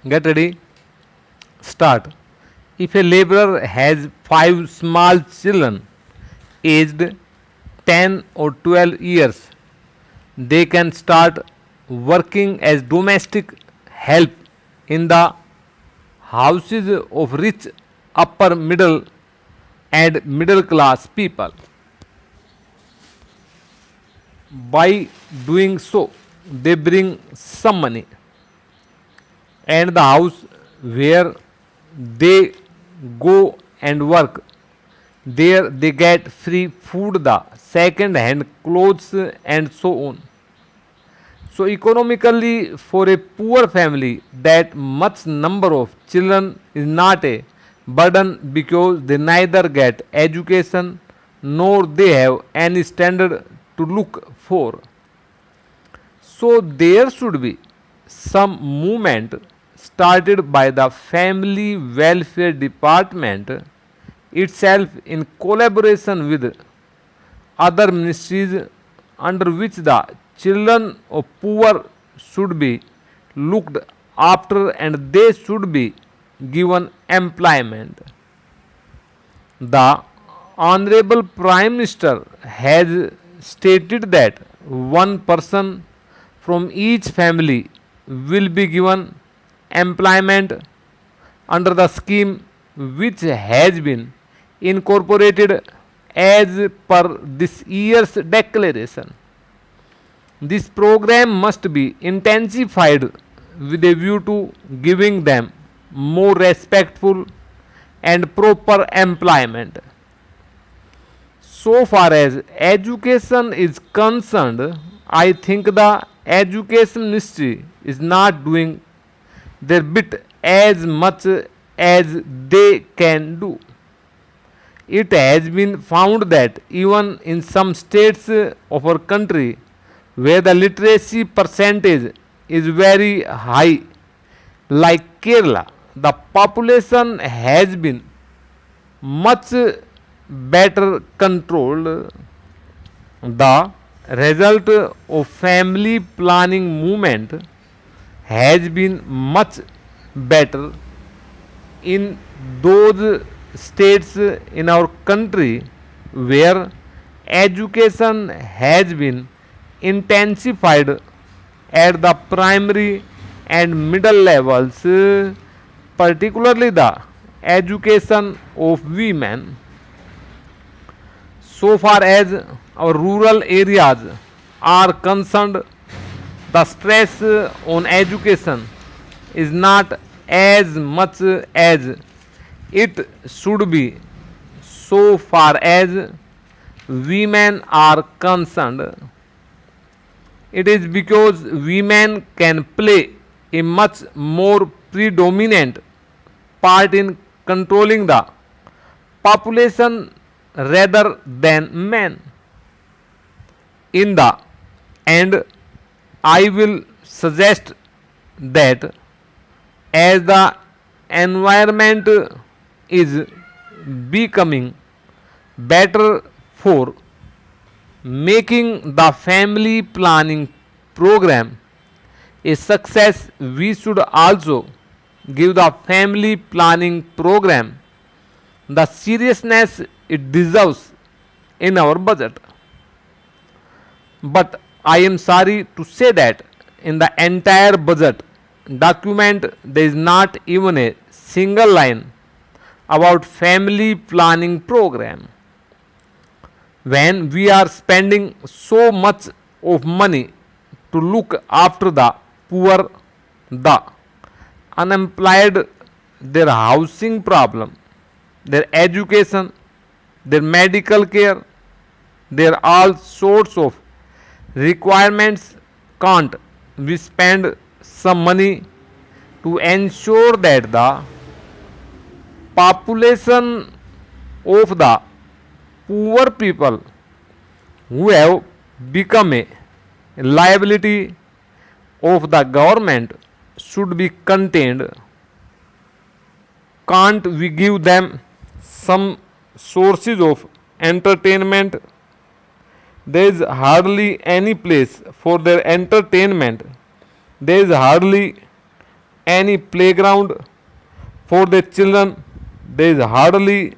Get ready. Start. If a laborer has five small children aged 10 or 12 years, they can start working as domestic help in the houses of rich upper middle and middle class people. By doing so, they bring some money, and the house where they go and work, there they get free food, the second hand clothes, and so on. So economically, for a poor family, that much number of children is not a burden because they neither get education nor they have any standard to look for. So there should be some movement started by the family welfare department itself in collaboration with other ministries under which the children of poor should be looked after and they should be given employment. The Honorable Prime Minister has stated that one person from each family will be given employment under the scheme which has been incorporated as per this year's declaration. This program must be intensified with a view to giving them more respectful and proper employment. So far as education is concerned, I think the education ministry is not doing their bit as much as they can do. It has been found that even in some states of our country where the literacy percentage is very high, like Kerala, the population has been much better controlled. The result of family planning movement has been much better in those states in our country where education has been intensified at the primary and middle levels, particularly the education of women. So far as our rural areas are concerned, the stress on education is not as much as it should be so far as women are concerned. It is because women can play a much more predominant part in controlling the population rather than men. In the end, I will suggest that as the environment is becoming better for making the family planning program a success, we should also give the family planning program the seriousness it deserves in our budget. But I am sorry to say that in the entire budget document there is not even a single line about family planning program. When we are spending so much of money to look after the poor, the unemployed, their housing problem, their education, their medical care, their all sorts of requirements, can't we spend some money to ensure that the population of the poor people who have become a liability of the government should be contained? Can't we give them some sources of entertainment? There is hardly any place for their entertainment. There is hardly any playground for their children. There is hardly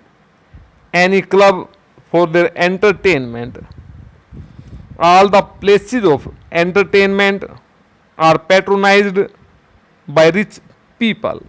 any club for their entertainment. All the places of entertainment are patronized by rich people.